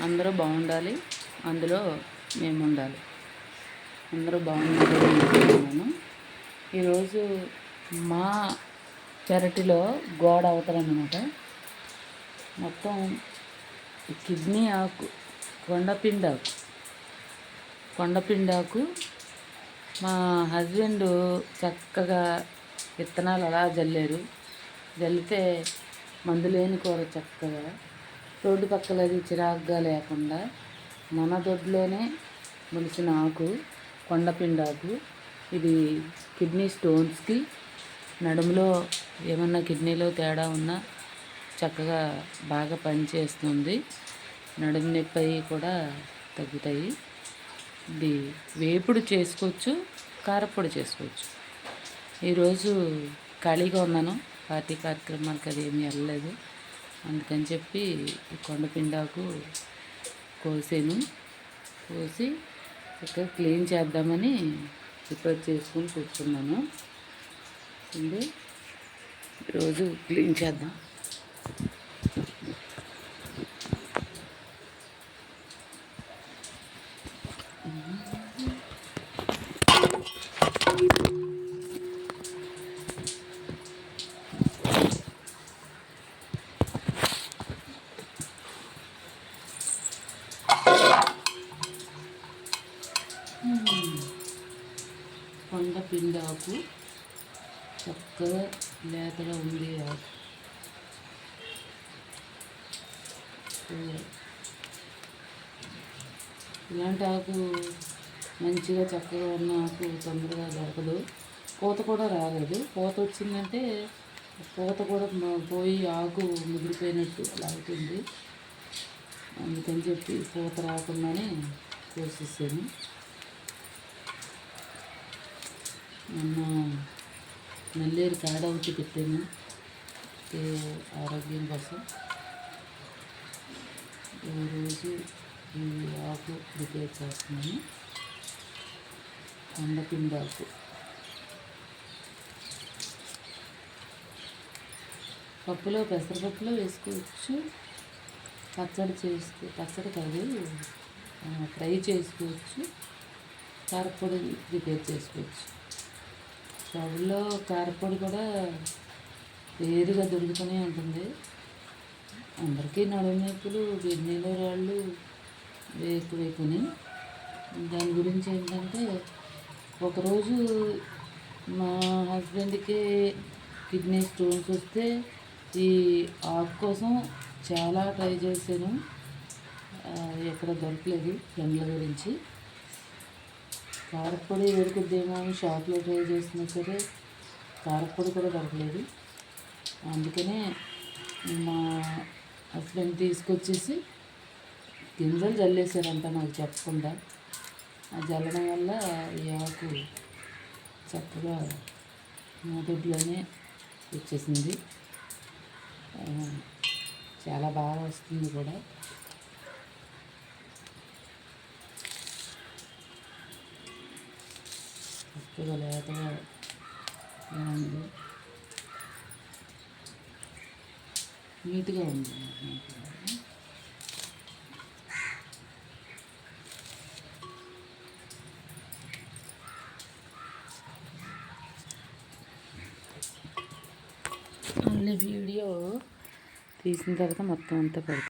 అందరూ బాగుండాలి, అందులో మేము ఉండాలి. అందరూ బాగుండాలి అనుకుంటున్నాను. ఈరోజు మా పెరటిలో గోడ అవతలన్నమాట మొత్తం కిడ్నీ ఆకు, కొండపిండాకు మా హస్బెండ్ చక్కగా విత్తనాలు అలా జల్లారు. జల్లితే మందులేని కూర చక్కగా రోడ్డు పక్కలది చిరాగ్గా లేకుండా మన దొడ్లోనే మొలిచిన ఆకు కొండపిండాకు. ఇది కిడ్నీ స్టోన్స్కి, నడుములో ఏమన్నా కిడ్నీలో తేడా ఉన్నా చక్కగా బాగా పనిచేస్తుంది. నడుము నొప్పి కూడా తగ్గుతాయి. ఇది వేపుడు చేసుకోవచ్చు, కారపొడి చేసుకోవచ్చు. ఈరోజు ఖాళీగా ఉన్నాను, పార్టీ కార్యక్రమానికి అది ఏమీ వెళ్ళలేదు. అందుకని చెప్పి ఈ కొండపిండాకు కోసి ఇక్కడ క్లీన్ చేద్దామని ప్రిపేర్ చేసుకుని కూర్చున్నాను. ఈరోజు క్లీన్ చేద్దాం. కొండపిండాకు చక్కగా లేతగా ఉంది. ఇలాంటి ఆకు మంచిగా చక్కగా ఉన్న ఆకు తొందరగా దొరకదు, పూత కూడా రాలేదు. పూత వచ్చిందంటే పూత కూడా పోయి ఆకు ముదిరిపోయినట్టు అలా అవుతుంది. అందుకని చెప్పి పూత రాకుండానే కోసేసాను. మొన్న నల్లేరు కాడ ఒకటి పెట్టాను ఆరోగ్యం కోసం. ఈరోజు ఈ ఆకు ప్రిపేర్ చేస్తున్నాను. కొండపిండాకు పప్పులో, పెసరపప్పులో వేసుకోవచ్చు. పచ్చడి కాదు, ఫ్రై చేసుకోవచ్చు. కారపొడి ప్రిపేర్ చేసుకోవచ్చు. స్టవ్లో కారపొడి కూడా వేరుగా దొరుకుతూనే ఉంటుంది. అందరికీ నడుము నొప్పులు, కిడ్నీలో రాళ్ళు ఎక్కువైపోయినాయి. దాని గురించి ఏంటంటే, ఒకరోజు మా హస్బెండ్కి కిడ్నీ స్టోన్స్ వస్తే ఈ ఆకు కోసం చాలా ట్రై చేశాను, ఎక్కడ దొరకలేదు. ఫ్రెండ్ల గురించి కారపొడి దొరుకుద్దేమో అని షాప్లో ట్రై చేసినా సరే కారపొడి కూడా దొరకలేదు. అందుకనే మా హస్బెండ్ తీసుకొచ్చేసి గింజలు జల్లేశారంట నాకు చెప్పకుండా. ఆ జల్లడం వల్ల ఈ ఆకు చక్కగా మా దొడ్లోనే వచ్చేసింది. చాలా బాగా వస్తుంది కూడా. చక్కగా లేతగా ఉంది, నీట్గా ఉంది. మళ్ళీ వీడియో తీసిన తర్వాత మొత్తం అంతా పెడతాను.